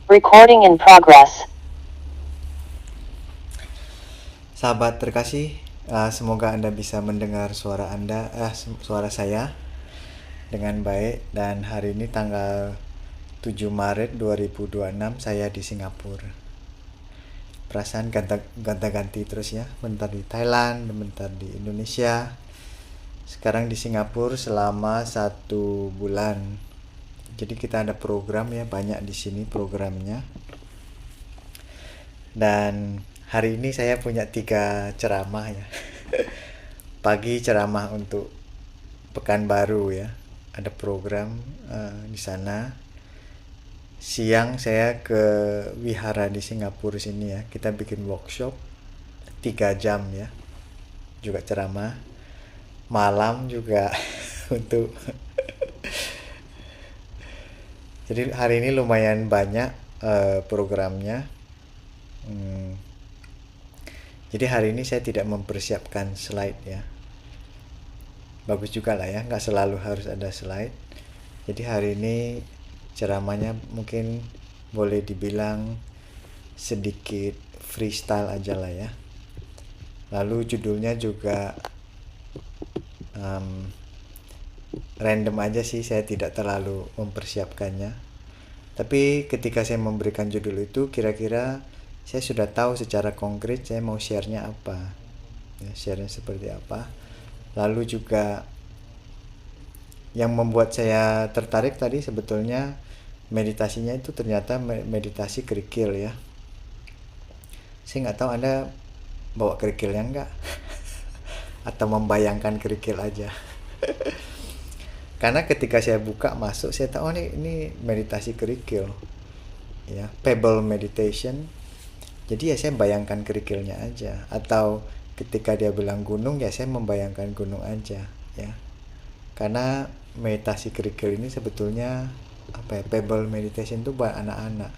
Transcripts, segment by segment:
Recording in progress. Sahabat terkasih, semoga Anda bisa mendengar suara saya dengan baik. Dan hari ini tanggal 7 Maret 2026 saya di Singapura. Perasaan ganti terus ya, bentar di Thailand, bentar di Indonesia. Sekarang di Singapura selama 1 bulan. Jadi kita ada program ya, banyak di sini programnya. Dan hari ini saya punya 3 ceramah ya. Pagi ceramah untuk Pekanbaru ya, ada program di sana. Siang saya ke wihara di Singapura sini ya, kita bikin workshop 3 jam ya, juga ceramah. Malam juga untuk jadi hari ini lumayan banyak programnya. Jadi hari ini saya tidak mempersiapkan slide ya. Bagus juga lah ya, nggak selalu harus ada slide. Jadi hari ini ceramahnya mungkin boleh dibilang sedikit freestyle aja lah ya. Lalu judulnya juga random aja sih, saya tidak terlalu mempersiapkannya. Tapi ketika saya memberikan judul itu, kira-kira saya sudah tahu secara konkret saya mau share-nya apa ya, share-nya seperti apa. Lalu juga yang membuat saya tertarik tadi sebetulnya meditasinya itu ternyata meditasi kerikil ya. Saya nggak tahu Anda bawa kerikilnya nggak atau membayangkan kerikil aja. Karena ketika saya buka masuk saya tahu ini meditasi kerikil ya, pebble meditation. Jadi ya saya bayangkan kerikilnya aja, atau ketika dia bilang gunung ya saya membayangkan gunung aja ya. Karena meditasi kerikil ini sebetulnya apa ya, pebble meditation itu buat anak-anak.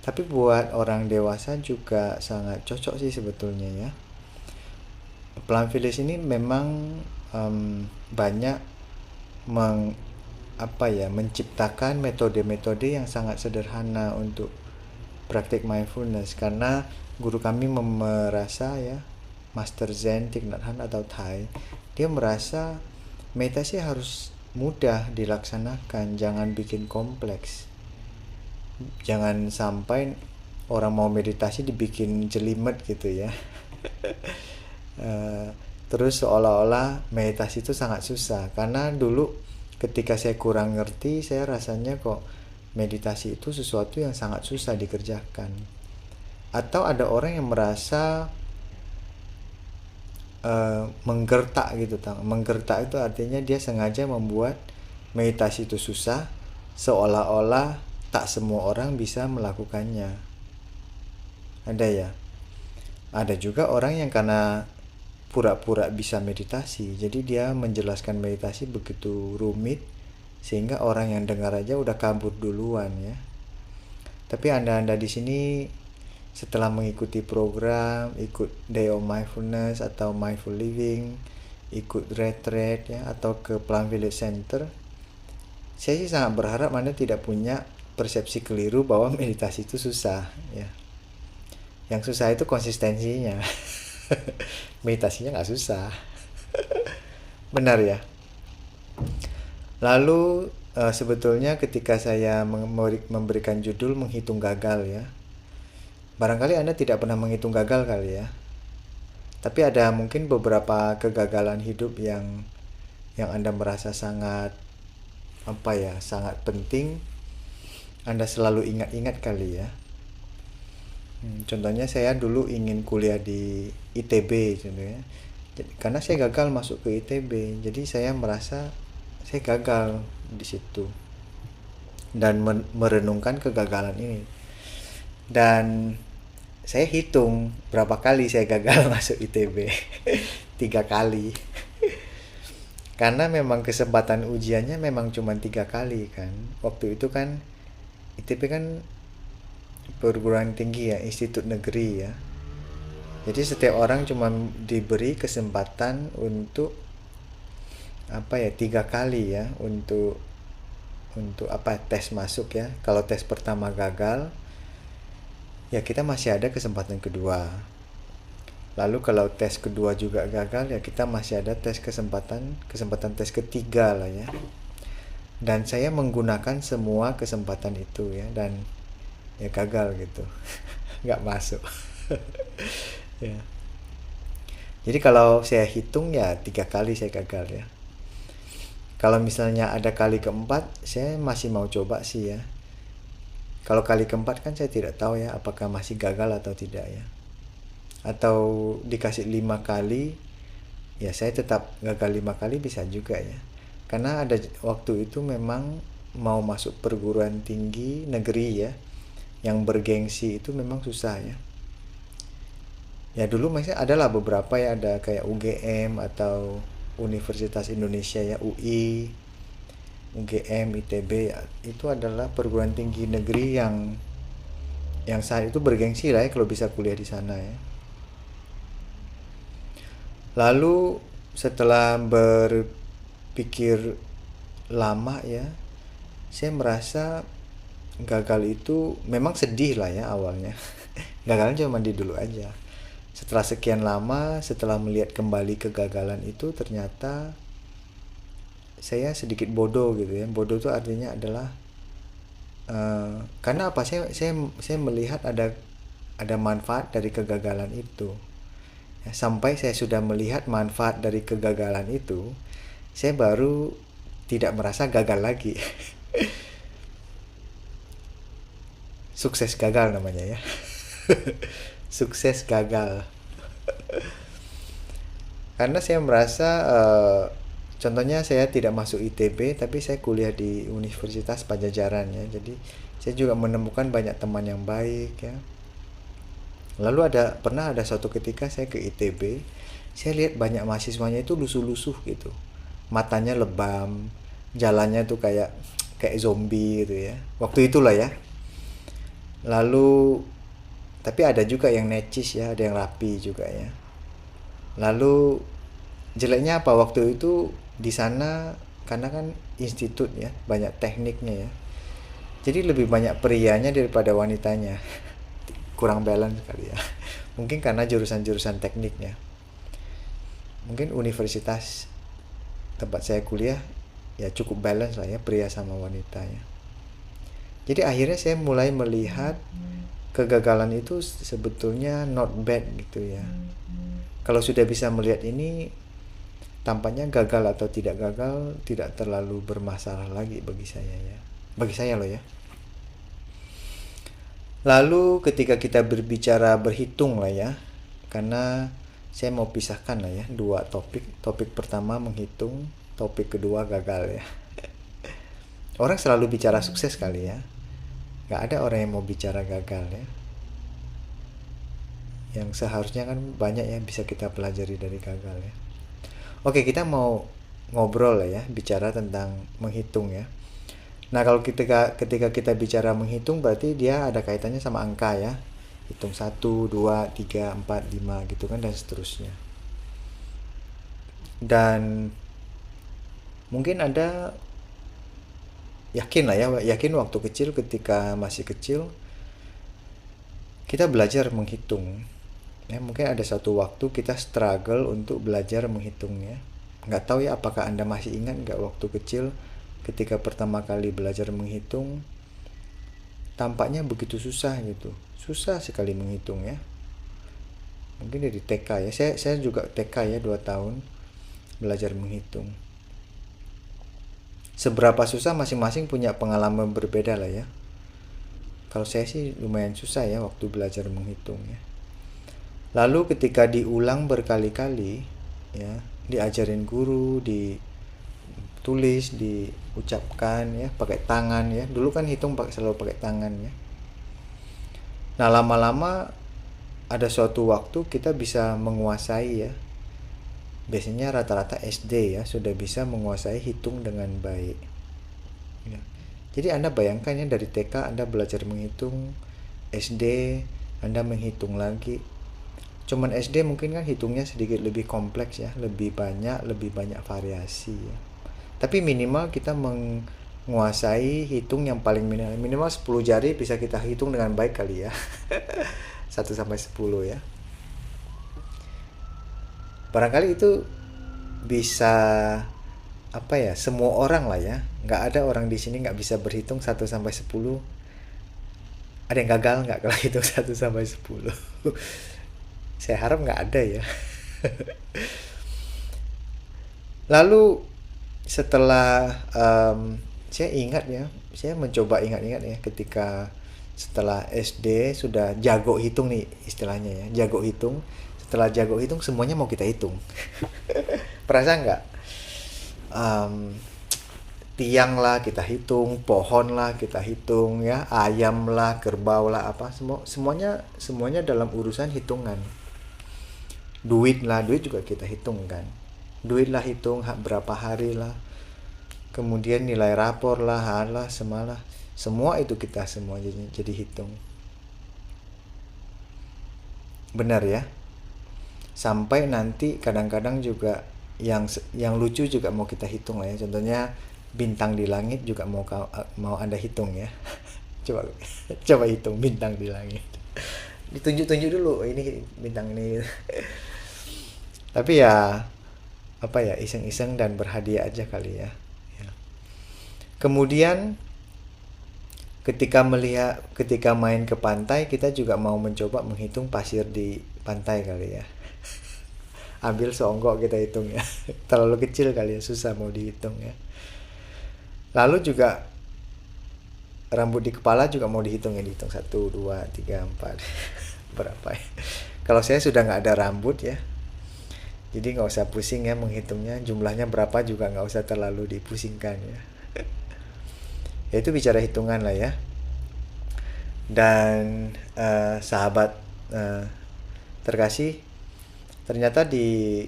Tapi buat orang dewasa juga sangat cocok sih sebetulnya ya. Plant Village ini memang banyak menciptakan metode-metode yang sangat sederhana untuk praktik mindfulness, karena guru kami merasa ya, Master Zen Thich Nhat Hanh atau Thai, dia merasa meditasi harus mudah dilaksanakan, jangan bikin kompleks. Jangan sampai orang mau meditasi dibikin jelimet gitu ya. Terus seolah-olah meditasi itu sangat susah. Karena dulu ketika saya kurang ngerti, saya rasanya kok meditasi itu sesuatu yang sangat susah dikerjakan. Atau ada orang yang merasa menggertak gitu. Menggertak itu artinya dia sengaja membuat meditasi itu susah, seolah-olah tak semua orang bisa melakukannya. Ada ya? Ada juga orang yang karena pura-pura bisa meditasi, jadi dia menjelaskan meditasi begitu rumit sehingga orang yang dengar aja udah kabur duluan ya. Tapi anda di sini setelah mengikuti program, ikut Day of Mindfulness atau Mindful Living, ikut retreat ya, atau ke Plant Village Center, saya sih sangat berharap Anda tidak punya persepsi keliru bahwa meditasi itu susah ya. Yang susah itu konsistensinya. Meditasinya nggak susah. Benar ya. Lalu sebetulnya ketika saya memberikan judul menghitung gagal ya, barangkali Anda tidak pernah menghitung gagal kali ya. Tapi ada mungkin beberapa kegagalan hidup yang Anda merasa sangat sangat penting, Anda selalu ingat-ingat kali ya. Contohnya saya dulu ingin kuliah di ITB contohnya. Karena saya gagal masuk ke ITB, jadi saya merasa saya gagal di situ dan merenungkan kegagalan ini. Dan saya hitung berapa kali saya gagal masuk ITB. 3 kali. Karena memang kesempatan ujiannya memang cuma 3 kali kan. Waktu itu kan ITB kan perguruan tinggi ya, institut negeri ya. Jadi setiap orang cuma diberi kesempatan untuk 3 kali ya untuk tes masuk ya. Kalau tes pertama gagal, ya kita masih ada kesempatan kedua. Lalu kalau tes kedua juga gagal, ya kita masih ada kesempatan tes ketiga lah ya. Dan saya menggunakan semua kesempatan itu ya, dan ya gagal gitu. Nggak masuk. Ya. Jadi kalau saya hitung ya 3 kali saya gagal ya. Kalau misalnya ada kali keempat, saya masih mau coba sih ya. Kalau kali keempat kan saya tidak tahu ya apakah masih gagal atau tidak ya. Atau dikasih 5 kali, ya saya tetap gagal 5 kali bisa juga ya. Karena ada waktu itu memang mau masuk perguruan tinggi negeri ya, yang bergengsi itu memang susah ya. Ya dulu masih adalah beberapa ya, ada kayak UGM atau Universitas Indonesia ya, UI, UGM, ITB ya, itu adalah perguruan tinggi negeri yang saat itu bergengsi lah ya kalau bisa kuliah di sana ya. Lalu setelah berpikir lama ya, saya merasa gagal itu memang sedih lah ya awalnya. Gagalnya cuma di dulu aja. Setelah sekian lama, setelah melihat kembali kegagalan itu, ternyata saya sedikit bodoh gitu ya. Bodoh itu artinya adalah karena apa? Saya melihat ada manfaat dari kegagalan itu. Ya, sampai saya sudah melihat manfaat dari kegagalan itu, saya baru tidak merasa gagal lagi. Sukses gagal namanya ya. Sukses gagal. Karena saya merasa contohnya saya tidak masuk ITB, tapi saya kuliah di Universitas Pajajaran ya. Jadi saya juga menemukan banyak teman yang baik ya. Lalu pernah ada suatu ketika saya ke ITB, saya lihat banyak mahasiswanya itu lusuh-lusuh gitu. Matanya lebam, jalannya tuh kayak zombie gitu ya. Waktu itulah ya. Lalu tapi ada juga yang necis ya, ada yang rapi juga ya. Lalu jeleknya apa waktu itu di sana, karena kan institut ya, banyak tekniknya ya. Jadi lebih banyak prianya daripada wanitanya. Kurang balance kali ya. Mungkin karena jurusan-jurusan tekniknya. Mungkin universitas tempat saya kuliah ya cukup balance lah ya, pria sama wanita ya. Jadi akhirnya saya mulai melihat kegagalan itu sebetulnya not bad gitu ya. Kalau sudah bisa melihat ini, tampaknya gagal atau tidak gagal tidak terlalu bermasalah lagi bagi saya ya. Bagi saya loh ya. Lalu ketika kita berbicara berhitung lah ya, karena saya mau pisahkan lah ya dua topik. Topik pertama menghitung, topik kedua gagal ya. Orang selalu bicara sukses kali ya. Gak ada orang yang mau bicara gagal ya. Yang seharusnya kan banyak yang bisa kita pelajari dari gagal ya. Oke, kita mau ngobrol lah ya, bicara tentang menghitung ya. Nah, kalau ketika kita bicara menghitung, berarti dia ada kaitannya sama angka ya. Hitung 1, 2, 3, 4, 5 gitu kan, dan seterusnya. Dan mungkin ada yakin waktu kecil, ketika masih kecil kita belajar menghitung ya. Mungkin ada satu waktu kita struggle untuk belajar menghitungnya. Nggak tahu ya apakah Anda masih ingat nggak waktu kecil ketika pertama kali belajar menghitung, tampaknya begitu susah gitu. Susah sekali menghitung ya. Mungkin dari TK ya. Saya juga TK ya, 2 tahun belajar menghitung. Seberapa susah masing-masing punya pengalaman berbeda lah ya. Kalau saya sih lumayan susah ya waktu belajar menghitung ya. Lalu ketika diulang berkali-kali ya, diajarin guru, ditulis, diucapkan ya, pakai tangan ya. Dulu kan hitung selalu pakai tangan ya. Nah, lama-lama ada suatu waktu kita bisa menguasai ya. Biasanya rata-rata SD ya sudah bisa menguasai hitung dengan baik ya. Jadi Anda bayangkan ya, dari TK Anda belajar menghitung, SD Anda menghitung lagi. Cuman SD mungkin kan hitungnya sedikit lebih kompleks ya, lebih banyak variasi ya. Tapi minimal kita nguasai hitung yang paling minimal 10 jari bisa kita hitung dengan baik kali ya. 1 sampai 10 ya. Barangkali itu bisa apa ya, semua orang lah ya. Nggak ada orang di sini nggak bisa berhitung 1 sampai 10. Ada yang gagal nggak kalau hitung 1 sampai 10? Saya harap nggak ada ya. Lalu setelah saya ingat ya, saya mencoba ingat-ingat ya, ketika setelah SD sudah jago hitung nih istilahnya ya, jago hitung. Setelah jago hitung semuanya mau kita hitung. Perasa nggak? Tiang lah kita hitung, pohon lah kita hitung ya, ayam lah, kerbau lah, apa semuanya dalam urusan hitungan. Duit juga kita hitung kan. Duit lah hitung berapa hari lah. Kemudian nilai rapor lah, semalah. Semua itu kita semua jadi hitung. Benar ya? Sampai nanti kadang-kadang juga yang lucu juga mau kita hitung lah ya. Contohnya bintang di langit juga mau Anda hitung ya. coba hitung bintang di langit. Ditunjuk-tunjuk dulu, ini bintang ini. Tapi ya apa ya, iseng-iseng dan berhadiah aja kali ya. Kemudian ketika main ke pantai, kita juga mau mencoba menghitung pasir di pantai kali ya. Ambil seonggok kita hitung ya. Terlalu kecil kali ya, susah mau dihitung ya. Lalu juga rambut di kepala juga mau dihitung ya, dihitung 1, 2, 3, 4 berapa ya. Kalau saya sudah nggak ada rambut ya, jadi nggak usah pusing ya menghitungnya, jumlahnya berapa juga nggak usah terlalu dipusingkan ya. Ya itu bicara hitungan lah ya. Dan sahabat terkasih, ternyata di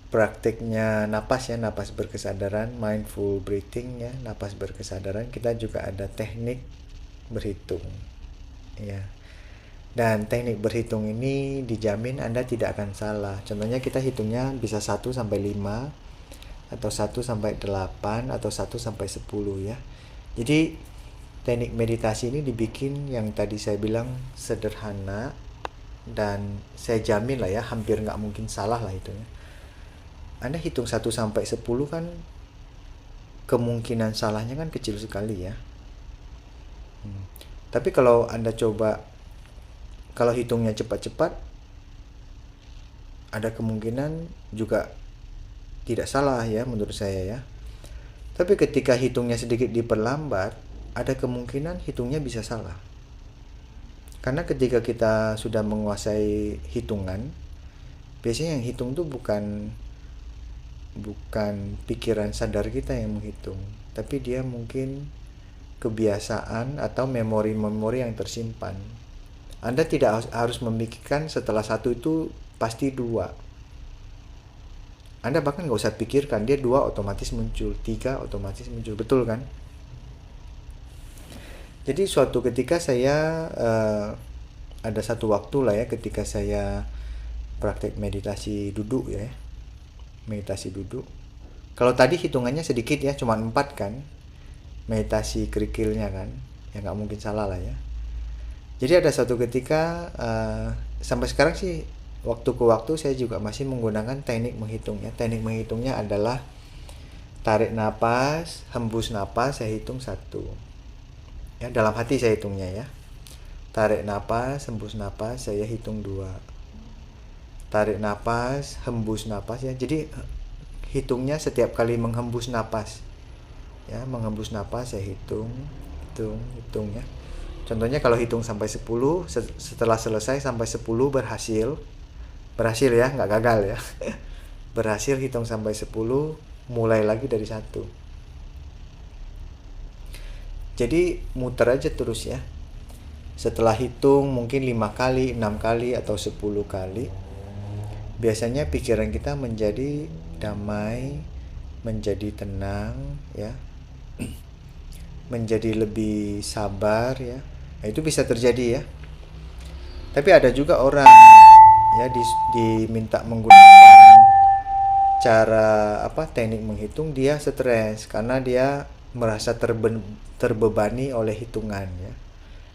praktiknya napas ya, napas berkesadaran, mindful breathing ya, napas berkesadaran, kita juga ada teknik berhitung ya. Dan teknik berhitung ini dijamin Anda tidak akan salah. Contohnya kita hitungnya bisa 1 sampai 5 atau 1 sampai 8 atau 1 sampai 10 ya. Jadi teknik meditasi ini dibikin yang tadi saya bilang sederhana, dan saya jamin lah ya, hampir nggak mungkin salah lah hitungnya. Anda hitung 1 sampai 10 kan kemungkinan salahnya kan kecil sekali ya. Tapi kalau Anda coba, kalau hitungnya cepat-cepat, ada kemungkinan juga tidak salah ya menurut saya ya. Tapi ketika hitungnya sedikit diperlambat, ada kemungkinan hitungnya bisa salah. Karena ketika kita sudah menguasai hitungan, biasanya yang hitung tuh bukan pikiran sadar kita yang menghitung, tapi dia mungkin kebiasaan atau memori-memori yang tersimpan. Anda tidak harus memikirkan setelah 1 itu pasti 2. Anda bahkan nggak usah pikirkan, dia 2 otomatis muncul, 3 otomatis muncul, betul kan? Jadi suatu ketika saya ada satu waktu lah ya, ketika saya praktek meditasi duduk ya, meditasi duduk. Kalau tadi hitungannya sedikit ya, cuma 4 kan, meditasi kerikilnya kan, ya nggak mungkin salah lah ya. Jadi ada satu ketika, sampai sekarang sih waktu ke waktu saya juga masih menggunakan teknik menghitungnya. Teknik menghitungnya adalah tarik napas, hembus napas, saya hitung 1 ya, dalam hati saya hitungnya ya. Tarik napas, hembus napas, saya hitung 2. Tarik napas, hembus napas ya. Jadi hitungnya setiap kali menghembus napas ya, menghembus napas saya hitung ya. Contohnya kalau hitung sampai 10, setelah selesai sampai 10 berhasil ya, nggak gagal ya. Berhasil hitung sampai 10, mulai lagi dari 1. Jadi muter aja terus ya. Setelah hitung mungkin 5 kali, 6 kali atau 10 kali, biasanya pikiran kita menjadi damai, menjadi tenang ya, menjadi lebih sabar ya. Nah, itu bisa terjadi ya. Tapi ada juga orang ya diminta menggunakan cara teknik menghitung, dia stres karena dia merasa terbebani oleh hitungan ya.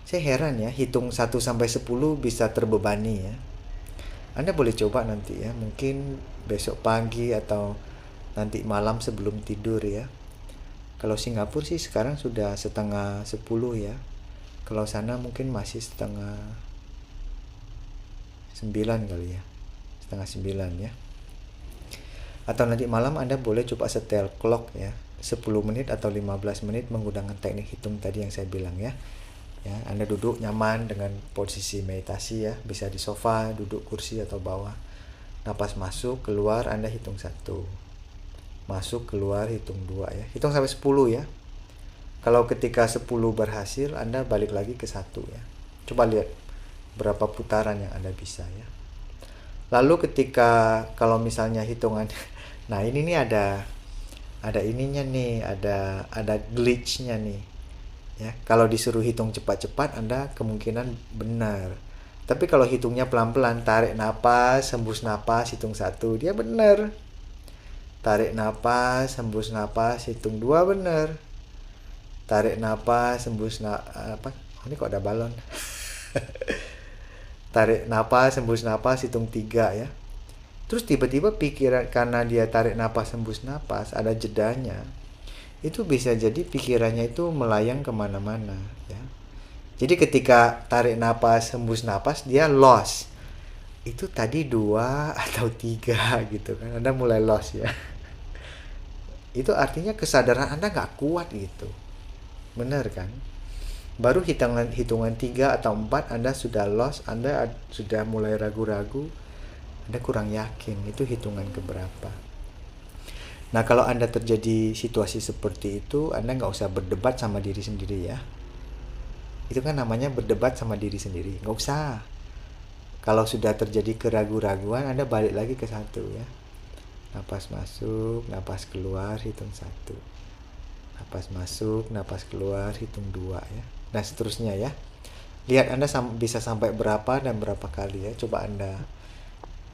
Saya heran ya, hitung 1 sampai 10 bisa terbebani ya. Anda boleh coba nanti ya, mungkin besok pagi atau nanti malam sebelum tidur ya. Kalau Singapura sih sekarang sudah setengah 10 ya. Kalau sana mungkin masih setengah 9 kali ya. Setengah 9 ya. Atau nanti malam Anda boleh coba setel clock ya. 10 menit atau 15 menit menggunakan teknik hitung tadi yang saya bilang ya. Ya, Anda duduk nyaman dengan posisi meditasi ya, bisa di sofa, duduk kursi atau bawah. Napas masuk, keluar, Anda hitung 1. Masuk, keluar, hitung 2 ya. Hitung sampai 10 ya. Kalau ketika 10 berhasil, Anda balik lagi ke 1 ya. Coba lihat berapa putaran yang Anda bisa ya. Lalu ketika kalau misalnya hitungan nah ini nih ada ininya nih, ada glitch-nya nih. Ya, kalau disuruh hitung cepat-cepat Anda kemungkinan benar. Tapi kalau hitungnya pelan-pelan, tarik napas, hembus napas, hitung 1, dia benar. Tarik napas, hembus napas, hitung 2 benar. Tarik napas, hembus apa? Oh, ini kok ada balon. Tarik napas, hembus napas, hitung 3 ya. Terus tiba-tiba pikiran, karena dia tarik napas, hembus napas, ada jedanya. Itu bisa jadi pikirannya itu melayang kemana-mana ya. Jadi ketika tarik napas, hembus napas, dia lost. Itu tadi 2 atau 3 gitu kan. Anda mulai lost ya. Itu artinya kesadaran Anda nggak kuat gitu. Benar kan? Baru hitungan 3 atau 4 Anda sudah lost, Anda sudah mulai ragu-ragu, Anda kurang yakin itu hitungan keberapa. Nah, kalau Anda terjadi situasi seperti itu, Anda nggak usah berdebat sama diri sendiri ya. Itu kan namanya berdebat sama diri sendiri. Nggak usah. Kalau sudah terjadi keraguan-raguan, Anda balik lagi ke 1 ya. Napas masuk, napas keluar, hitung 1. Napas masuk, napas keluar, hitung 2 ya. Dan seterusnya ya. Lihat Anda bisa sampai berapa dan berapa kali ya. Coba Anda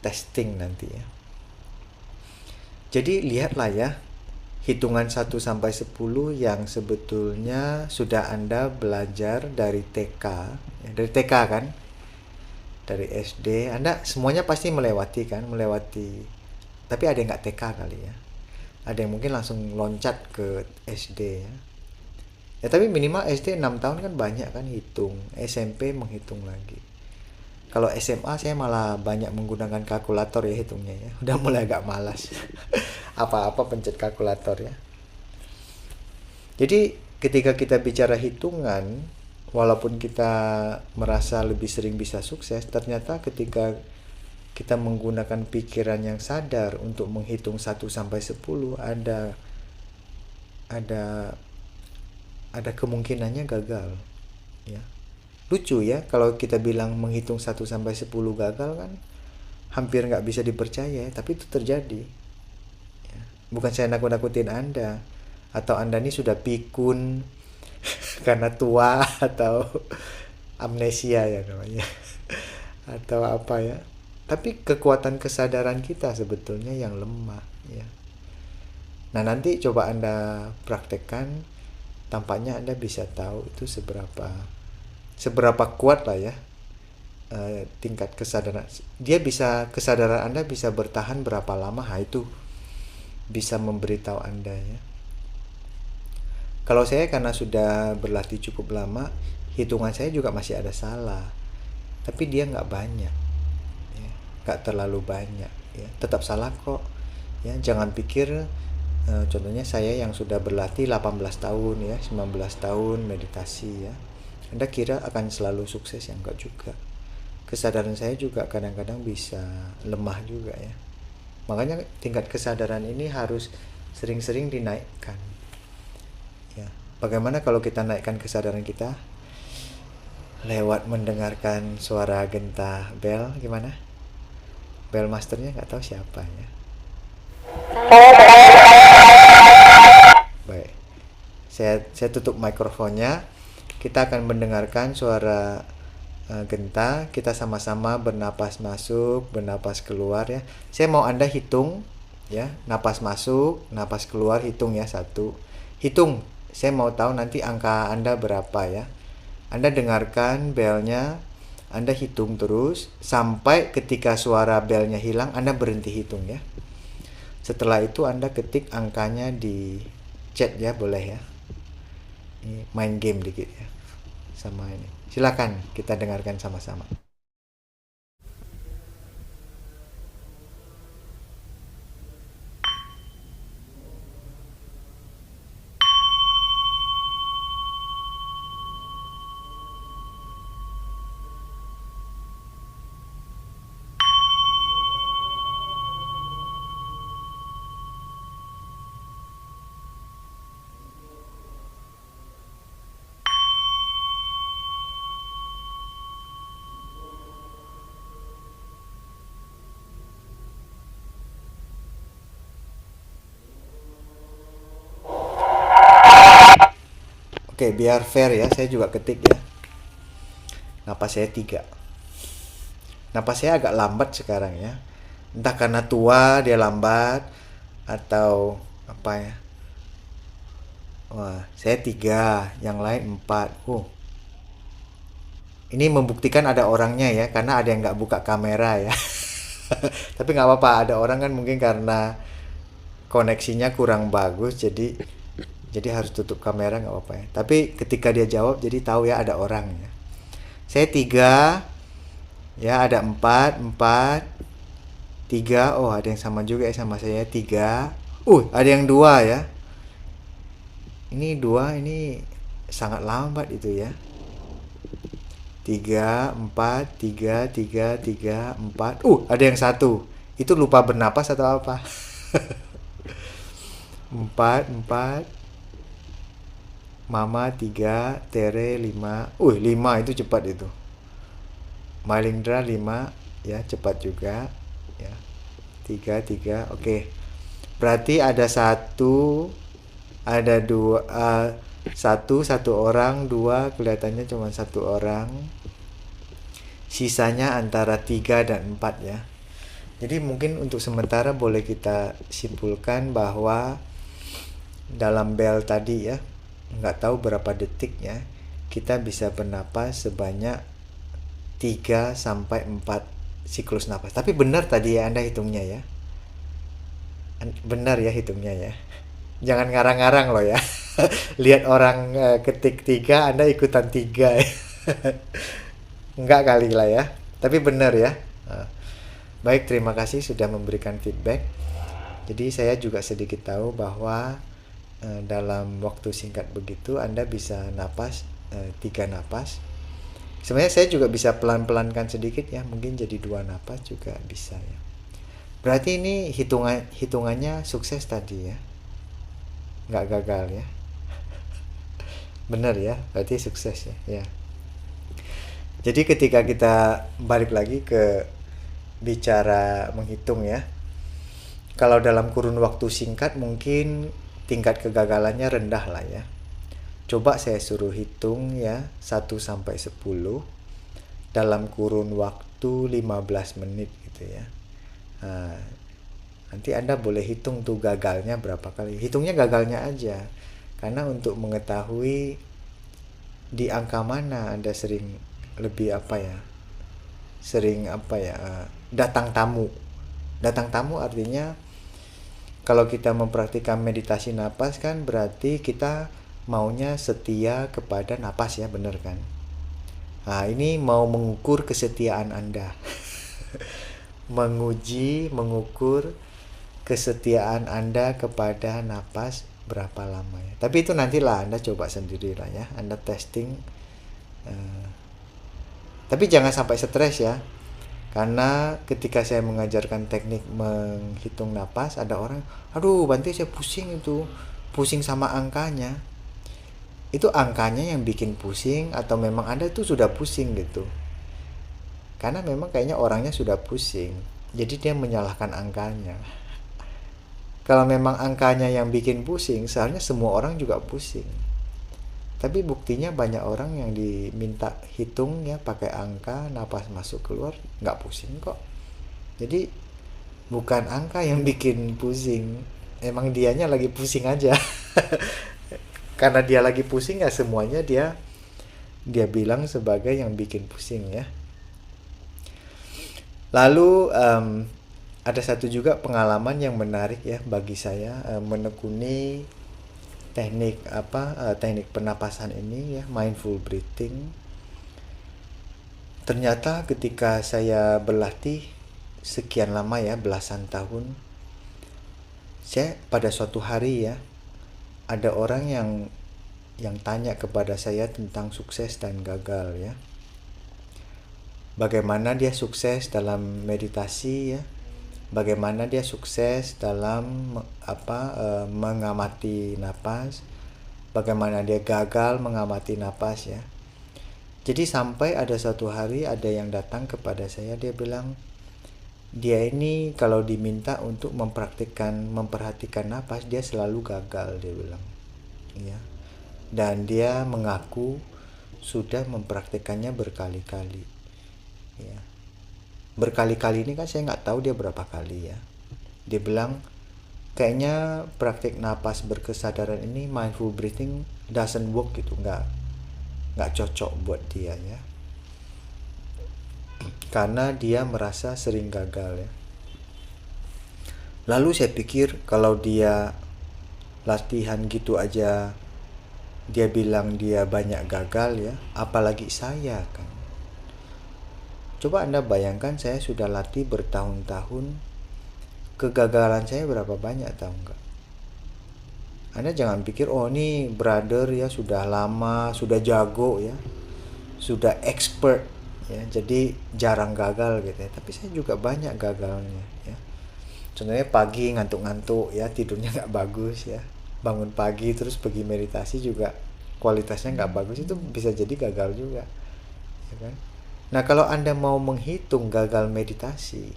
testing nanti ya. Jadi lihatlah ya, hitungan 1 sampai 10 yang sebetulnya sudah Anda belajar dari TK, ya, dari TK kan, dari SD, Anda semuanya pasti melewati. Tapi ada yang nggak TK kali ya, ada yang mungkin langsung loncat ke SD ya. Ya tapi minimal SD 6 tahun kan banyak kan hitung, SMP menghitung lagi. Kalau SMA saya malah banyak menggunakan kalkulator ya hitungnya ya. Udah mulai agak malas. Apa-apa pencet kalkulator ya. Jadi ketika kita bicara hitungan, walaupun kita merasa lebih sering bisa sukses, ternyata ketika kita menggunakan pikiran yang sadar untuk menghitung 1 sampai 10, ada kemungkinannya gagal ya. Lucu ya, kalau kita bilang menghitung 1 sampai 10 gagal kan hampir nggak bisa dipercaya, tapi itu terjadi ya. Bukan saya nakut-nakutin Anda, atau Anda ini sudah pikun karena tua atau amnesia ya namanya atau apa ya. Tapi kekuatan kesadaran kita sebetulnya yang lemah ya. Nah nanti coba Anda praktekkan, tampaknya Anda bisa tahu itu seberapa kuat lah ya tingkat kesadaran. Kesadaran Anda bisa bertahan berapa lama, itu bisa memberitahu Anda ya. Kalau saya karena sudah berlatih cukup lama, hitungan saya juga masih ada salah, tapi dia nggak banyak ya, nggak terlalu banyak ya, tetap salah kok ya. Jangan pikir contohnya saya yang sudah berlatih 18 tahun ya, 19 tahun meditasi ya, Anda kira akan selalu sukses ya? Enggak juga. Kesadaran saya juga kadang-kadang bisa lemah juga ya. Makanya tingkat kesadaran ini harus sering-sering dinaikkan ya. Bagaimana kalau kita naikkan kesadaran kita lewat mendengarkan suara genta bel? Gimana? Bel masternya nggak tahu siapa ya. Baik, saya tutup mikrofonnya. Kita akan mendengarkan suara genta. Kita sama-sama bernapas masuk, bernapas keluar ya. Saya mau Anda hitung ya, napas masuk, napas keluar, hitung ya. 1, hitung saya mau tahu nanti angka Anda berapa ya. Anda dengarkan belnya, Anda hitung terus sampai ketika suara belnya hilang, Anda berhenti hitung ya. Setelah itu Anda ketik angkanya di chat ya, boleh ya. Ini main game dikit ya sama ini. Silakan kita dengarkan sama-sama. Oke, biar fair ya, saya juga ketik ya. Napas saya 3. Napas saya agak lambat sekarang ya. Entah karena tua dia lambat atau apa ya. Wah, saya 3, yang lain 4. Ini membuktikan ada orangnya ya, karena ada yang nggak buka kamera ya. Tapi nggak apa-apa, ada orang kan mungkin karena koneksinya kurang bagus, jadi harus tutup kamera, nggak apa-apa ya. Tapi ketika dia jawab, jadi tahu ya ada orang ya. Saya 3, ya ada 4, 3. Oh, ada yang sama juga ya sama saya, 3. Ada yang 2 ya. Ini 2, ini sangat lambat itu ya. 3, 4, 3, 3, 3, 4. Ada yang 1. Itu lupa bernapas atau apa? 4, 4. Mama 3, Tere 5. 5 itu cepat itu. Malindra 5, ya cepat juga. Ya. 3, 3. Oke. Berarti ada 1, ada 2, 1 orang, 2 kelihatannya cuma 1 orang. Sisanya antara 3 dan 4 ya. Jadi mungkin untuk sementara boleh kita simpulkan bahwa dalam bel tadi ya, nggak tahu berapa detik ya, kita bisa bernapas sebanyak 3 sampai 4 siklus napas. Tapi benar tadi ya Anda hitungnya ya. Benar ya hitungnya ya. Jangan ngarang-ngarang loh ya. Lihat orang ketik 3, Anda ikutan 3 ya. Enggak kali lah ya. Tapi benar ya. Baik, terima kasih sudah memberikan feedback. Jadi saya juga sedikit tahu bahwa dalam waktu singkat begitu Anda bisa napas 3 napas. Sebenarnya saya juga bisa pelan-pelankan sedikit ya. Mungkin jadi 2 napas juga bisa ya. Berarti ini hitungannya sukses tadi ya. Nggak gagal ya. Benar ya, berarti sukses ya. Ya. Jadi ketika kita balik lagi ke bicara menghitung ya, kalau dalam kurun waktu singkat mungkin tingkat kegagalannya rendah lah ya. Coba saya suruh hitung ya 1 sampai 10 dalam kurun waktu 15 menit gitu ya. Nanti Anda boleh hitung tuh gagalnya berapa kali. Hitungnya gagalnya aja. Karena untuk mengetahui di angka mana Anda sering lebih datang tamu. Datang tamu artinya kalau kita mempraktikkan meditasi napas kan berarti kita maunya setia kepada napas ya, bener kan? Ini mau mengukur kesetiaan Anda. Mengukur kesetiaan Anda kepada napas berapa lama ya. Tapi itu nantilah Anda coba sendiri lah ya. Anda testing. Tapi jangan sampai stres ya. Karena ketika saya mengajarkan teknik menghitung napas, ada orang, aduh Bante saya pusing itu. Pusing sama angkanya. Itu angkanya yang bikin pusing atau memang Anda tuh sudah pusing gitu. Karena memang kayaknya orangnya sudah pusing. Jadi dia menyalahkan angkanya. Kalau memang angkanya yang bikin pusing, seharusnya semua orang juga pusing. Tapi buktinya banyak orang yang diminta hitung ya pakai angka, napas masuk keluar, nggak pusing kok. Jadi bukan angka yang bikin pusing, emang dianya lagi pusing aja. karena dia lagi pusing ya semuanya dia bilang sebagai yang bikin pusing ya. Lalu ada satu juga pengalaman yang menarik ya bagi saya, menekuni teknik pernapasan ini ya, mindful breathing. Ternyata ketika saya berlatih sekian lama ya, belasan tahun, saya pada suatu hari ya, ada orang yang tanya kepada saya tentang sukses dan gagal ya. Bagaimana dia sukses dalam meditasi ya, bagaimana dia sukses dalam mengamati napas, bagaimana dia gagal mengamati napas ya. Jadi sampai ada satu hari ada yang datang kepada saya, dia bilang dia ini kalau diminta untuk memperhatikan napas dia selalu gagal, dia bilang ya. Dan dia mengaku sudah mempraktikannya berkali-kali ya. Berkali-kali ini kan saya nggak tahu dia berapa kali ya. Dia bilang kayaknya praktik napas berkesadaran ini, mindful breathing doesn't work gitu, nggak cocok buat dia ya, karena dia merasa sering gagal ya. Lalu saya pikir kalau dia latihan gitu aja dia bilang dia banyak gagal ya, apalagi saya kan. Coba Anda bayangkan, saya sudah latih bertahun-tahun, kegagalan saya berapa banyak tahu nggak? Anda jangan pikir oh ini brother ya sudah lama, sudah jago ya, sudah expert ya, jadi jarang gagal gitu ya. Tapi saya juga banyak gagalnya ya. Contohnya pagi ngantuk-ngantuk ya, tidurnya nggak bagus ya, bangun pagi terus pergi meditasi juga kualitasnya nggak bagus, itu bisa jadi gagal juga ya kan. Nah kalau Anda mau menghitung gagal meditasi,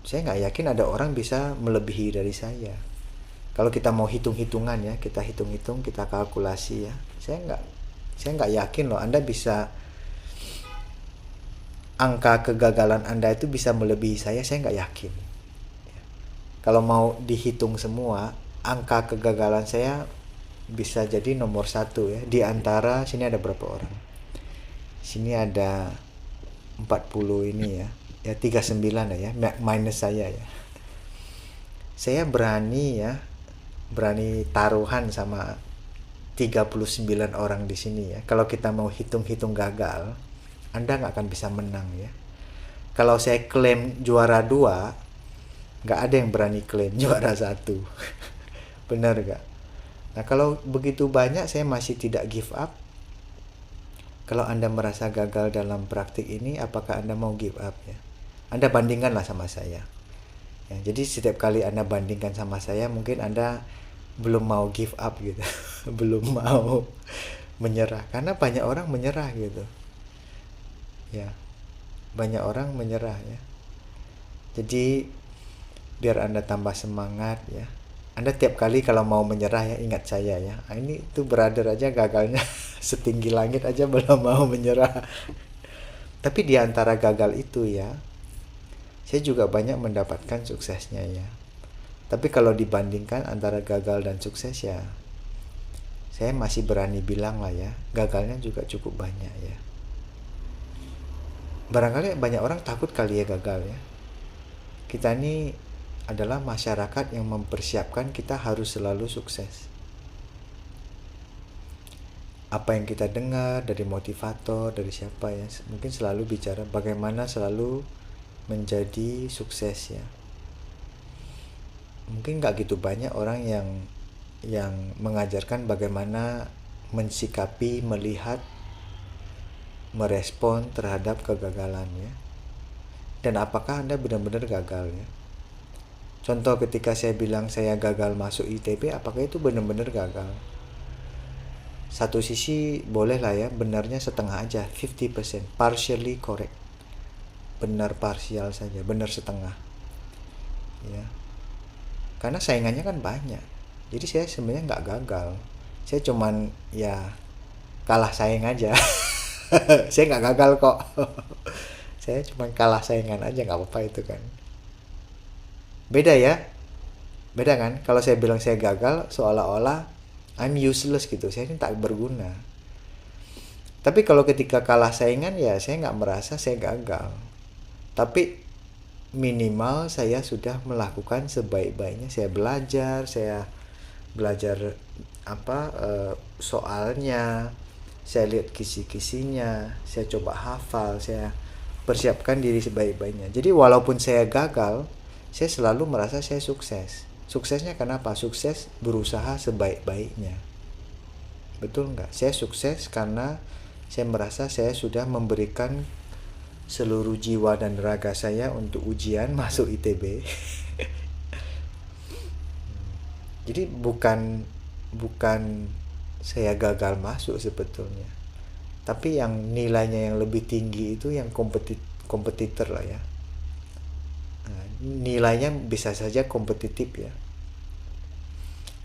saya nggak yakin ada orang bisa melebihi dari saya. Kalau kita mau hitung-hitungan ya, kita hitung-hitung, kita kalkulasi ya, saya nggak yakin loh Anda bisa, angka kegagalan Anda itu bisa melebihi saya nggak yakin. Kalau mau dihitung semua, angka kegagalan saya bisa jadi nomor 1 ya. Di antara sini ada berapa orang? Sini ada 40 ini ya. Ya 39 lah ya, minus saya ya. Saya berani taruhan sama 39 orang di sini ya. Kalau kita mau hitung-hitung gagal, Anda nggak akan bisa menang ya. Kalau saya klaim juara 2, nggak ada yang berani klaim juara 1. Benar nggak? Nah kalau begitu banyak saya masih tidak give up. Kalau Anda merasa gagal dalam praktik ini, apakah Anda mau give up ya? Anda bandingkanlah sama saya ya. Jadi setiap kali Anda bandingkan sama saya, mungkin Anda belum mau give up gitu. Belum mau menyerah, karena banyak orang menyerah gitu ya, banyak orang menyerah ya. Jadi biar Anda tambah semangat ya, Anda tiap kali kalau mau menyerah ya ingat saya ya. Ini tuh brother aja gagalnya setinggi langit aja belum mau menyerah. Tapi di antara gagal itu ya, saya juga banyak mendapatkan suksesnya ya. Tapi kalau dibandingkan antara gagal dan sukses ya, saya masih berani bilang lah ya, gagalnya juga cukup banyak ya. Barangkali banyak orang takut kali ya gagal ya. Kita ini adalah masyarakat yang mempersiapkan kita harus selalu sukses. Apa yang kita dengar dari motivator, dari siapa ya, mungkin selalu bicara bagaimana selalu menjadi sukses ya. Mungkin nggak gitu banyak orang yang mengajarkan bagaimana mensikapi, melihat, merespon terhadap kegagalan ya. Dan apakah Anda benar-benar gagal ya? Contoh ketika saya bilang saya gagal masuk ITB, apakah itu benar-benar gagal? Satu sisi boleh lah ya, benarnya setengah aja, 50%, partially correct. Benar parsial saja, benar setengah. Ya. Karena saingannya kan banyak. Jadi saya sebenarnya nggak gagal. Saya cuman ya kalah saing aja. Saya nggak gagal kok. Saya cuman kalah saingan aja, nggak apa-apa itu kan. Beda ya. Beda kan? Kalau saya bilang saya gagal, seolah-olah I'm useless gitu, saya ini tak berguna. Tapi kalau ketika kalah saingan ya saya nggak merasa saya gagal. Tapi minimal saya sudah melakukan sebaik-baiknya. Saya belajar soalnya, saya lihat kisi-kisinya, saya coba hafal, saya persiapkan diri sebaik-baiknya. Jadi walaupun saya gagal, saya selalu merasa saya sukses. Suksesnya kenapa? Sukses berusaha sebaik-baiknya. Betul nggak? Saya sukses karena saya merasa saya sudah memberikan seluruh jiwa dan raga saya untuk ujian masuk ITB. Jadi bukan saya gagal masuk sebetulnya, tapi yang nilainya yang lebih tinggi itu yang kompetitor lah ya. Nah, nilainya bisa saja kompetitif ya,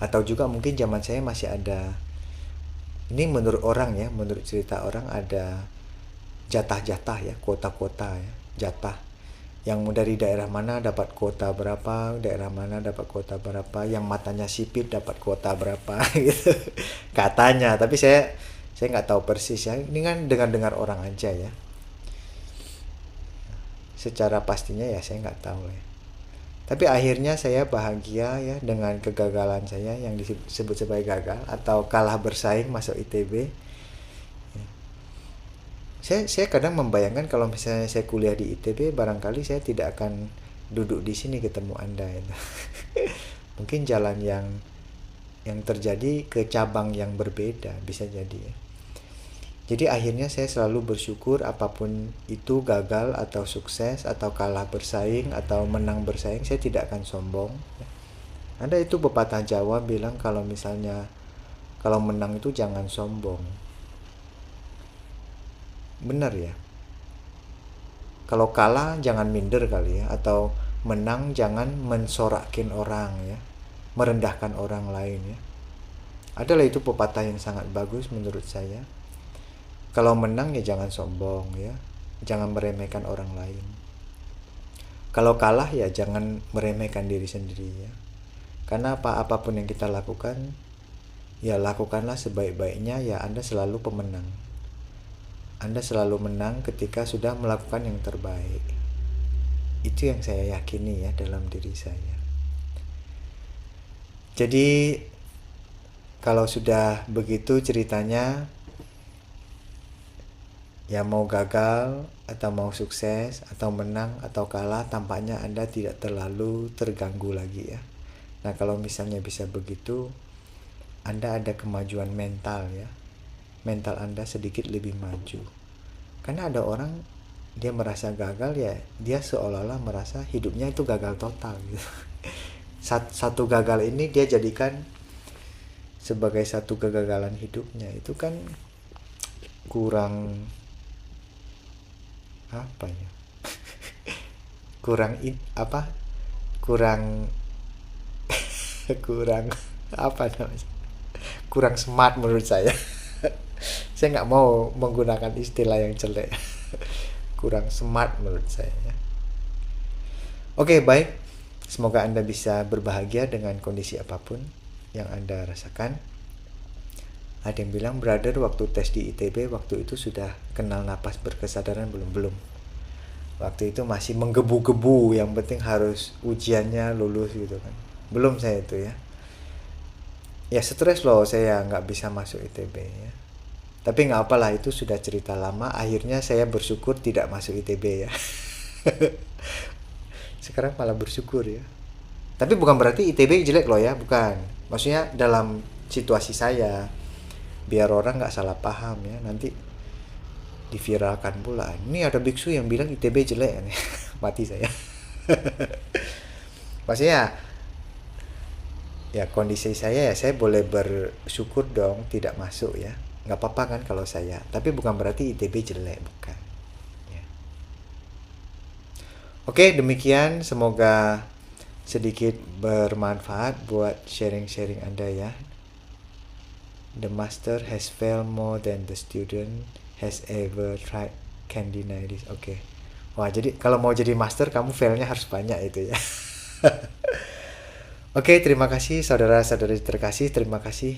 atau juga mungkin zaman saya masih ada, ini menurut orang ya, menurut cerita orang, ada jatah-jatah ya, kota-kota ya, jatah yang dari daerah mana dapat kuota berapa, daerah mana dapat kuota berapa, yang matanya sipit dapat kuota berapa gitu katanya. Tapi saya nggak tahu persis ya, ini kan dengar orang aja ya, secara pastinya ya saya nggak tahu ya. Tapi akhirnya saya bahagia ya dengan kegagalan saya yang disebut sebagai gagal atau kalah bersaing masuk ITB. Saya kadang membayangkan kalau misalnya saya kuliah di ITB, barangkali saya tidak akan duduk di sini ketemu Anda itu. Mungkin jalan yang terjadi ke cabang yang berbeda, bisa jadi ya. Jadi akhirnya saya selalu bersyukur apapun itu, gagal atau sukses atau kalah bersaing atau menang bersaing, saya tidak akan sombong. Ada itu pepatah Jawa bilang kalau misalnya kalau menang itu jangan sombong. Benar ya. Kalau kalah jangan minder kali ya, atau menang jangan mensorakin orang ya, merendahkan orang lain ya. Adalah itu pepatah yang sangat bagus menurut saya. Kalau menang ya jangan sombong ya, jangan meremehkan orang lain. Kalau kalah ya jangan meremehkan diri sendiri ya. Karena apapun yang kita lakukan, ya lakukanlah sebaik-baiknya ya, Anda selalu pemenang. Anda selalu menang ketika sudah melakukan yang terbaik. Itu yang saya yakini ya dalam diri saya. Jadi kalau sudah begitu ceritanya, ya mau gagal atau mau sukses atau menang atau kalah, tampaknya Anda tidak terlalu terganggu lagi ya. Nah kalau misalnya bisa begitu, Anda ada kemajuan mental ya. Mental Anda sedikit lebih maju. Karena ada orang dia merasa gagal ya, dia seolah-olah merasa hidupnya itu gagal total gitu. Satu gagal ini dia jadikan sebagai satu kegagalan hidupnya. Itu kan kurang apa ya? kurang apa namanya? Kurang smart menurut saya. Saya nggak mau menggunakan istilah yang jelek. Kurang smart menurut saya ya. Oke, baik. Semoga Anda bisa berbahagia dengan kondisi apapun yang Anda rasakan. Ada yang bilang, brother, waktu tes di ITB waktu itu sudah kenal napas berkesadaran belum? Waktu itu masih menggebu-gebu, yang penting harus ujiannya lulus gitu kan. Belum saya itu ya. Ya stres loh saya nggak bisa masuk ITB ya. Tapi nggak apalah, itu sudah cerita lama. Akhirnya saya bersyukur tidak masuk ITB ya. Sekarang malah bersyukur ya. Tapi bukan berarti ITB jelek loh ya, bukan. Maksudnya dalam situasi saya, biar orang nggak salah paham ya. Nanti diviralkan pula, ini ada biksu yang bilang ITB jelek. Mati saya. Maksudnya ya kondisi saya ya, saya boleh bersyukur dong tidak masuk ya. Nggak apa-apa kan kalau saya, tapi bukan berarti ITB jelek, bukan ya. Oke, demikian, semoga sedikit bermanfaat buat sharing-sharing Anda ya. The master has failed more than the student has ever tried, can deny this. Oke. Wah, jadi kalau mau jadi master kamu failnya harus banyak itu ya. Oke, terima kasih saudara-saudari terkasih, terima kasih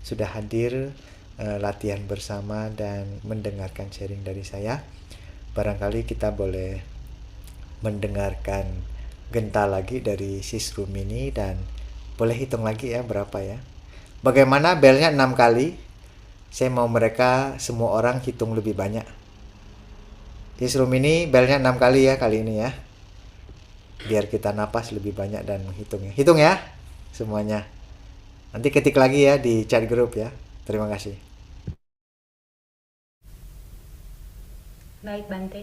sudah hadir latihan bersama dan mendengarkan sharing dari saya. Barangkali kita boleh mendengarkan genta lagi dari Sis Rumini dan boleh hitung lagi ya berapa ya. Bagaimana belnya 6 kali? Saya mau mereka semua orang hitung lebih banyak. Sis Rumini belnya 6 kali ya kali ini ya. Biar kita napas lebih banyak dan menghitungnya. Hitung ya semuanya. Nanti ketik lagi ya di chat grup ya. Terima kasih. Baik, Bante.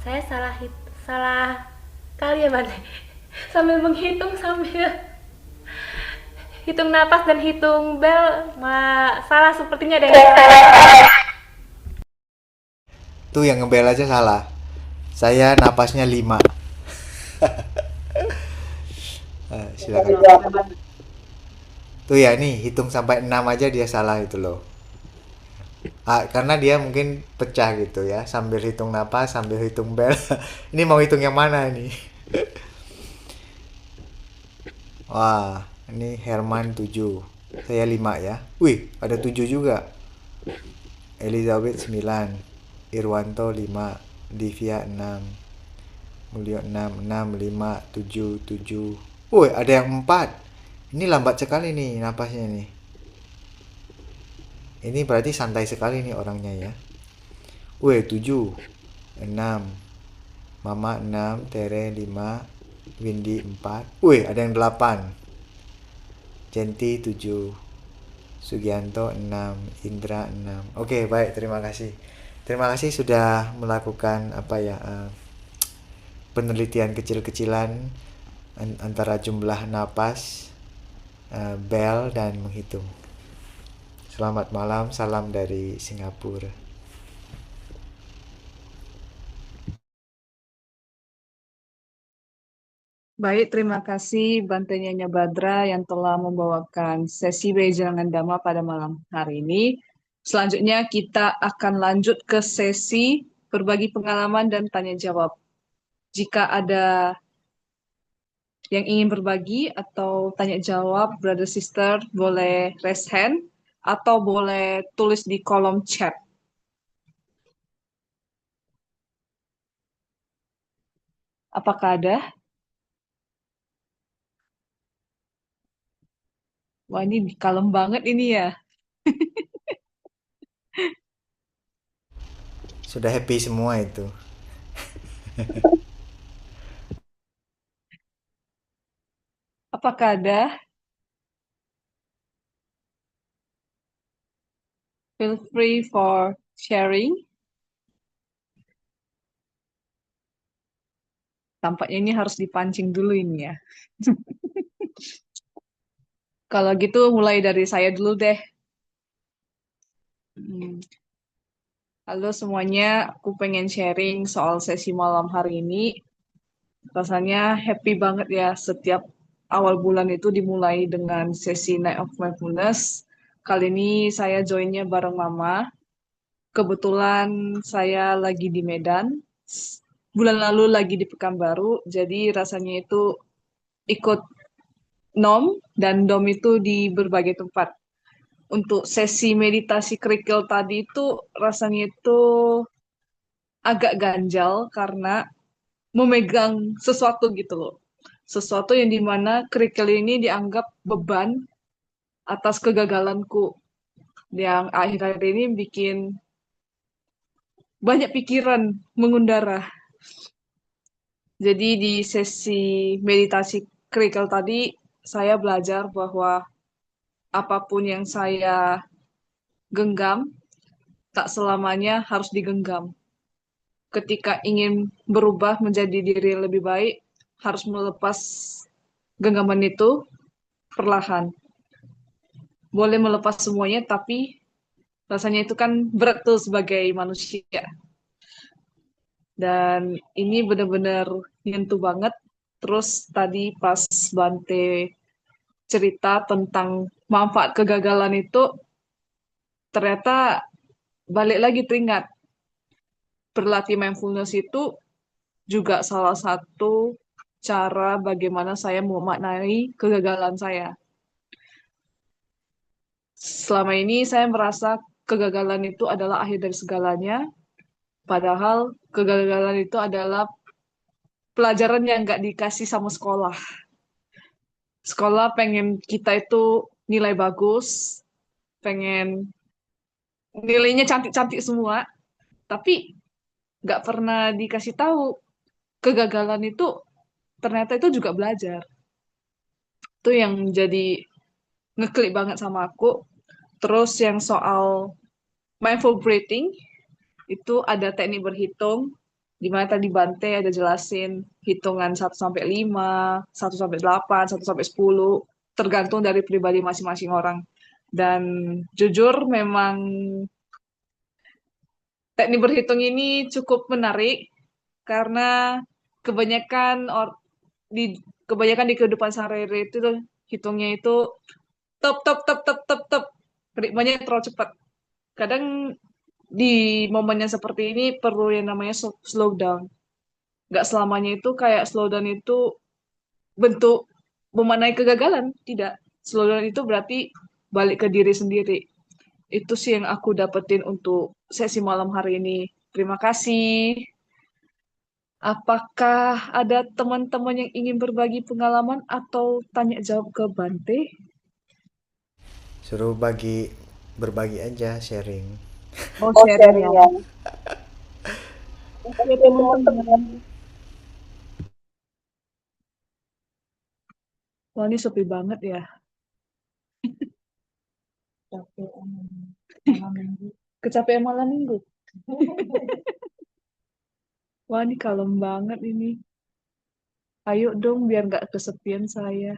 Saya salah kali ya, Bante. Sambil menghitung sambil hitung napas dan hitung bel, salah sepertinya deh. Tuh yang ngebel aja salah. Saya napasnya 5. Silakan. Tuh ya nih hitung sampai 6 aja dia salah itu loh. Karena dia mungkin pecah gitu ya, sambil hitung napas, sambil hitung bel. Ini mau hitung yang mana ini? Wah, ini Herman 7. Saya 5 ya. Wih, ada 7 juga. Elizabeth 9. Irwanto 5. Divya 6. Mulyo 6, 6, 5, 7, 7. Wih, ada yang 4. Ini lambat sekali nih napasnya nih. Ini berarti santai sekali nih orangnya ya. Wih, 7, 6. Mama 6, Tere 5, Windy 4. Wih, ada yang 8. Jenti 7. Sugianto 6, Indra 6. Oke, baik, terima kasih. Terima kasih sudah melakukan apa ya? Penelitian kecil-kecilan antara jumlah napas, bel dan menghitung. Selamat malam, salam dari Singapura. Baik, terima kasih Bante Nyonya Badra yang telah membawakan sesi Wejangan Dhamma pada malam hari ini. Selanjutnya kita akan lanjut ke sesi berbagi pengalaman dan tanya jawab. Jika ada yang ingin berbagi atau tanya jawab, brother sister boleh raise hand atau boleh tulis di kolom chat. Apakah ada? Wah, ini kalem banget ini ya. Sudah happy semua itu. Apakah ada? Feel free for sharing. Tampaknya ini harus dipancing dulu ini ya. Kalau gitu mulai dari saya dulu deh. Hmm, Halo semuanya, aku pengen sharing soal sesi malam hari ini. Rasanya happy banget ya setiap awal bulan itu dimulai dengan sesi Night of Mindfulness. Kali ini saya joinnya bareng Mama. Kebetulan saya lagi di Medan. Bulan lalu lagi di Pekanbaru, jadi rasanya itu ikut nom dan dom itu di berbagai tempat. Untuk sesi meditasi kerikil tadi itu rasanya itu agak ganjal karena memegang sesuatu gitu loh. Sesuatu yang dimana kerikil ini dianggap beban atas kegagalanku yang akhir-akhir ini bikin banyak pikiran mengundara. Jadi di sesi meditasi kerikil tadi saya belajar bahwa apapun yang saya genggam tak selamanya harus digenggam. Ketika ingin berubah menjadi diri yang lebih baik, harus melepas genggaman itu perlahan. Boleh melepas semuanya, tapi rasanya itu kan berat tuh sebagai manusia. Dan ini benar-benar nyentuh banget. Terus tadi pas Bante cerita tentang manfaat kegagalan itu, ternyata balik lagi teringat. Berlatih mindfulness itu juga salah satu cara bagaimana saya memaknai kegagalan saya. Selama ini saya merasa kegagalan itu adalah akhir dari segalanya, padahal kegagalan itu adalah pelajaran yang nggak dikasih sama sekolah. Sekolah pengen kita itu nilai bagus, pengen nilainya cantik-cantik semua, tapi nggak pernah dikasih tahu kegagalan itu ternyata itu juga belajar. Itu yang jadi ngeklik banget sama aku. Terus yang soal mindful breathing, itu ada teknik berhitung, di mana tadi Bante ada jelasin hitungan 1 sampai 5, 1 sampai 8, 1 sampai 10, tergantung dari pribadi masing-masing orang. Dan jujur memang teknik berhitung ini cukup menarik karena kebanyakan di kebanyakan di kehidupan sehari-hari itu tuh, hitungnya itu tep tep tep tep tep tep, ritmenya terlalu cepat. Kadang di momen yang seperti ini perlu yang namanya slow down. Nggak selamanya itu kayak slow down itu bentuk memaknai kegagalan. Tidak. Slow down itu berarti balik ke diri sendiri. Itu sih yang aku dapetin untuk sesi malam hari ini. Terima kasih. Apakah ada teman-teman yang ingin berbagi pengalaman atau tanya jawab ke Bante? Suruh berbagi aja, sharing. Oh, sharing ya. Oke, teman-teman. Wah, ini sepi banget ya. Kecapean malam minggu. Wah, ini kalem banget ini. Ayo dong, biar nggak kesepian saya.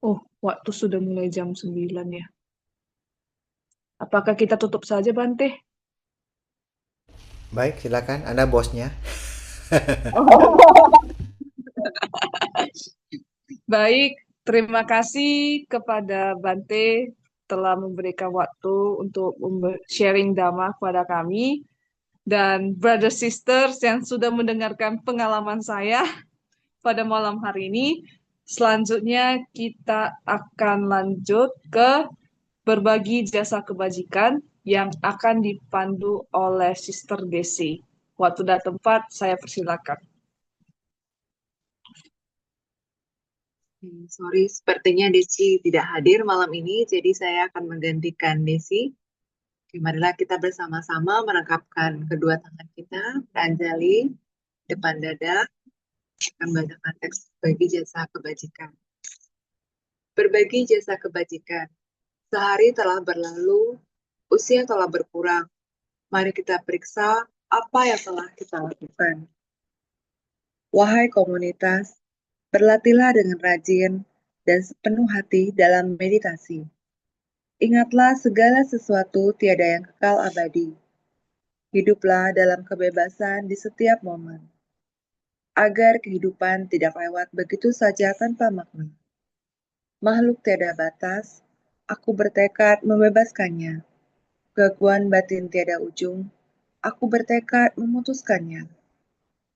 Oh, waktu sudah mulai jam 9 ya. Apakah kita tutup saja, Bante? Baik, silakan. Anda bosnya. Baik, terima kasih kepada Bante telah memberikan waktu untuk sharing Dhamma kepada kami dan brother sisters yang sudah mendengarkan pengalaman saya pada malam hari ini. Selanjutnya kita akan lanjut ke berbagi jasa kebajikan yang akan dipandu oleh Sister Desi. Waktu dan tempat saya persilakan. Sorry, sepertinya Desi tidak hadir malam ini, jadi saya akan menggantikan Desi. Oke, marilah kita bersama-sama merangkapkan kedua tangan kita, beranjali, depan dada, akan bacakan teks bagi jasa kebajikan. Berbagi jasa kebajikan. Sehari telah berlalu, usia telah berkurang. Mari kita periksa apa yang telah kita lakukan. Wahai komunitas, berlatihlah dengan rajin dan sepenuh hati dalam meditasi. Ingatlah segala sesuatu tiada yang kekal abadi. Hiduplah dalam kebebasan di setiap momen, agar kehidupan tidak lewat begitu saja tanpa makna. Makhluk tiada batas, aku bertekad membebaskannya. Gangguan batin tiada ujung, aku bertekad memutuskannya.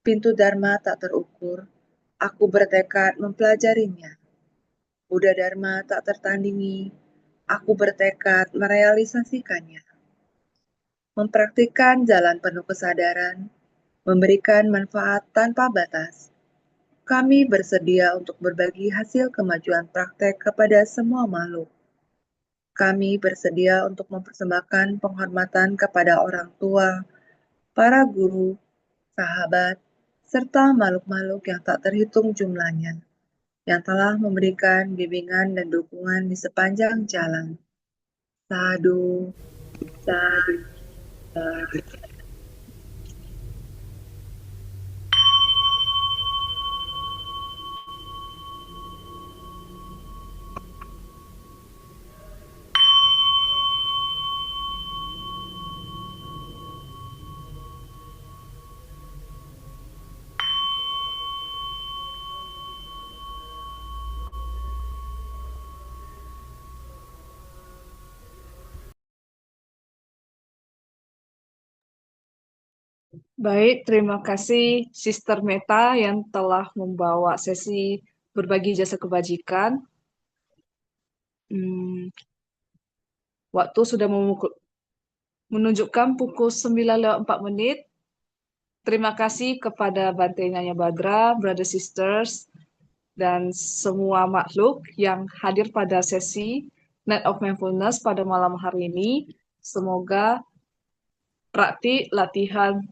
Pintu Dharma tak terukur, aku bertekad mempelajarinya. Buddha Dharma tak tertandingi, aku bertekad merealisasikannya. Mempraktikkan jalan penuh kesadaran, memberikan manfaat tanpa batas. Kami bersedia untuk berbagi hasil kemajuan praktek kepada semua makhluk. Kami bersedia untuk mempersembahkan penghormatan kepada orang tua, para guru, sahabat, serta makhluk-makhluk yang tak terhitung jumlahnya, yang telah memberikan bimbingan dan dukungan di sepanjang jalan. Sadu, sadu, sadu. Baik, terima kasih Sister Meta yang telah membawa sesi berbagi jasa kebajikan. Waktu sudah menunjukkan pukul 9:04. Terima kasih kepada Bante Nyanya Badra, Brother Sisters, dan semua makhluk yang hadir pada sesi Night of Mindfulness pada malam hari ini. Semoga praktik latihan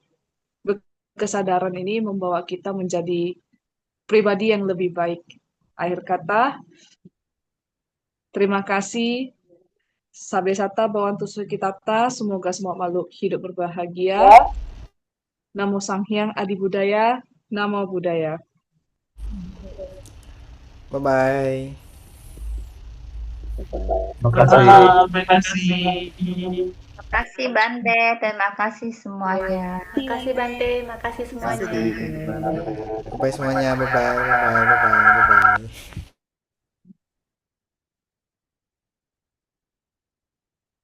kesadaran ini membawa kita menjadi pribadi yang lebih baik. Akhir kata, terima kasih. Sabe sata bawantu sukitata, semoga semua makhluk hidup berbahagia. Namo Sang Hyang Adi Budaya, Namo Buddhaya. Bye bye. Terima kasih. Terima kasih Bante, terima kasih semuanya. Makasih Bante, makasih semuanya. Bye semuanya. Bye bye. Bye bye. Bye bye. Bye bye.